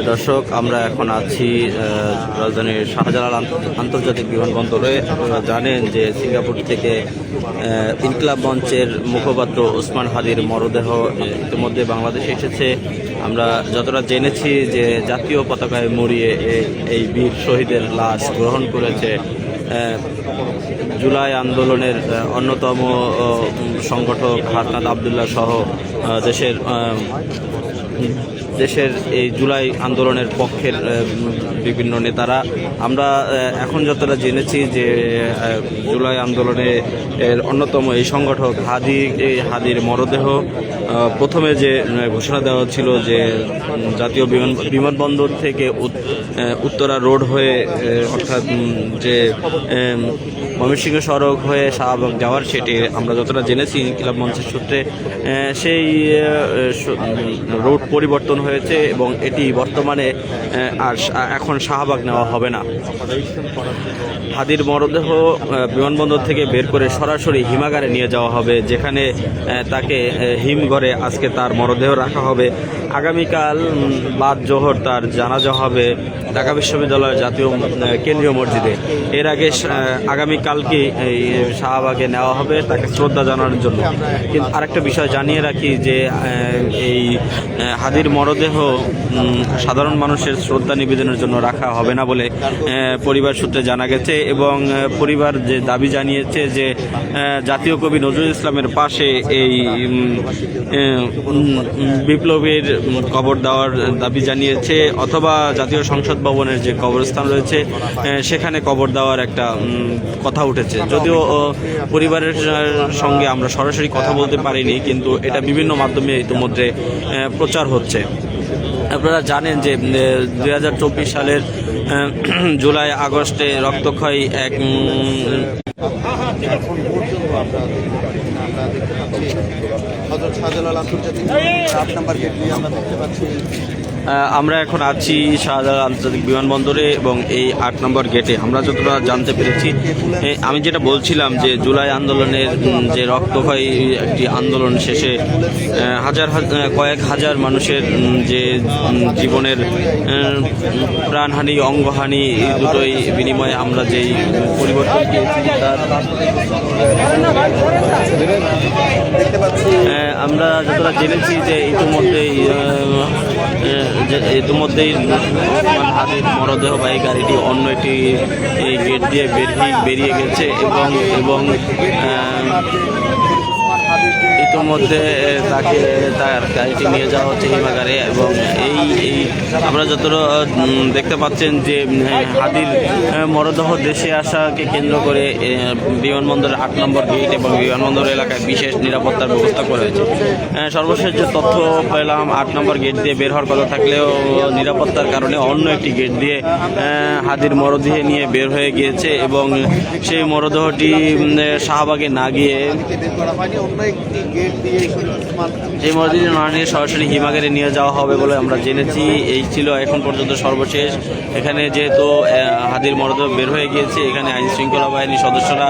দর্শক, আমরা এখন আছি রাজধানীর শাহজালাল আন্তর্জাতিক বিমানবন্দরে। আপনারা জানেন যে সিঙ্গাপুর থেকে ইনকিলাব মঞ্চের মুখপাত্র ওসমান হাদির মরদেহ ইতিমধ্যে বাংলাদেশে এসেছে। আমরা যতটা জেনেছি যে জাতীয় পতাকায় মুড়িয়ে এই বীর শহীদের লাশ গ্রহণ করেছে জুলাই আন্দোলনের অন্যতম সংগঠক হাসনাত আবদুল্লাহ সহ দেশের এই জুলাই আন্দোলনের পক্ষের বিভিন্ন নেতারা। আমরা এখন যতটা জেনেছি যে জুলাই আন্দোলনে এর অন্যতম এই সংগঠক হাদির মরদেহ প্রথমে যে ঘোষণা দেওয়া ছিল যে জাতীয় বিমানবন্দর থেকে উত্তরা রোড হয়ে অর্থাৎ যে ময়মনসিংহ সড়ক হয়ে শাহবাগ যাওয়ার, সেটি আমরা যতটা জেনেছি ইনকিলাব মঞ্চের সূত্রে সেই রুট পরিবর্তন হয়েছে এবং এটি বর্তমানে আর এখন শাহবাগ নেওয়া হবে না। হাদির মরদেহ বিমানবন্দর থেকে বের করে সরাসরি হিমাগারে নিয়ে যাওয়া হবে, যেখানে তাকে হিমঘরে আজকে তার মরদেহ রাখা হবে। আগামীকাল বাদ জোহর তার জানাজা হবে ঢাকা বিশ্ববিদ্যালয়ের জাতীয় কেন্দ্রীয় মসজিদে। এর আগে আগামীকালকে এই শাহবাগে নেওয়া হবে তাকে শ্রদ্ধা জানানোর জন্য। কিন্তু আরেকটা বিষয় জানিয়ে রাখি যে এই হাদির মরদেহ সাধারণ মানুষের শ্রদ্ধা নিবেদনের জন্য রাখা হবে না বলে পরিবার সূত্রে জানা গেছে এবং পরিবার যে দাবি জানিয়েছে যে জাতীয় কবি নজরুল ইসলামের পাশে এই বিপ্লবীর কবর দেওয়ার দাবি জানিয়েছে, অথবা জাতীয় সংসদ ভবনের যে কবরস্থান রয়েছে সেখানে কবর দেওয়ার একটা কথা উঠেছে। যদিও পরিবারের সঙ্গে আমরা সরাসরি কথা বলতে পারিনি, কিন্তু এটা বিভিন্ন মাধ্যমে ইতিমধ্যে প্রচার হচ্ছে। আপনারা জানেন যে 2024 সালের জুলাই আগস্টে রক্তক্ষয়ী এক আমরা এখন আছি শাহজালাল আন্তর্জাতিক বিমানবন্দরে এবং এই 8 নম্বর গেটে। আমরা যতটা জানতে পেরেছি, আমি যেটা বলছিলাম যে জুলাই আন্দোলনের যে রক্তক্ষয়ী একটি আন্দোলন শেষে কয়েক হাজার মানুষের যে জীবনের প্রাণহানি অঙ্গহানি দুটোই বিনিময়ে আমরা যেই পরিবর্তন পেয়েছি আমরা যতটা জেনেছি যে ইতিমধ্যেই হাদির মরদেহবাহী গাড়িটি অন্য একটি গেট দিয়ে বেরিয়ে গেছে এবং ইতিমধ্যে তার গাড়িটি নিয়ে যাওয়া হচ্ছে হিমাগারে। এবং এই আমরা যতটা দেখতে পাচ্ছেন যে হাদির মরদেহ দেশে আসাকে কেন্দ্র করে বিমানবন্দরের 8 নম্বর গেট এবং বিমানবন্দর এলাকায় বিশেষ নিরাপত্তার ব্যবস্থা করা হয়েছে। সর্বশেষ যে তথ্য পেলাম, 8 নম্বর গেট দিয়ে বের হওয়ার কথা থাকলেও নিরাপত্তার কারণে অন্য একটি গেট দিয়ে হাদির মরদেহ নিয়ে বের হয়ে গিয়েছে এবং সেই মরদেহটি শাহবাগে না গিয়ে এই মসজিদ না নিয়ে সরাসরি হিমাগারে নিয়ে যাওয়া হবে বলে আমরা জেনেছি। এই ছিল এখন পর্যন্ত সর্বশেষ। এখানে যেহেতু হাদির মরদেহ বের হয়ে গিয়েছে, এখানে আইন শৃঙ্খলা বাহিনীর সদস্যরা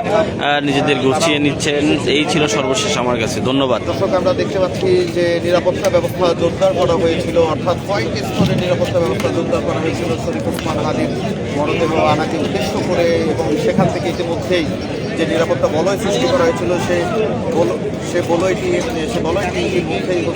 নিজেদের গুছিয়ে নিচ্ছেন। এই ছিল সর্বশেষ আমার কাছে। ধন্যবাদ। দর্শক, আমরা দেখতে পাচ্ছি যে নিরাপত্তা ব্যবস্থা জোরদার করা হয়েছিল, অর্থাৎ কয়েক স্তরে নিরাপত্তা ব্যবস্থা জোরদার করা হয়েছিল শরীফ ওসমান হাদির মরদেহ আনাকে উদ্দেশ্য করে, এবং সেখান থেকে ইতিমধ্যেই যে নিরাপত্তা বলয় সৃষ্টি করা হয়েছিল সে বলয়টি ইতিমধ্যেই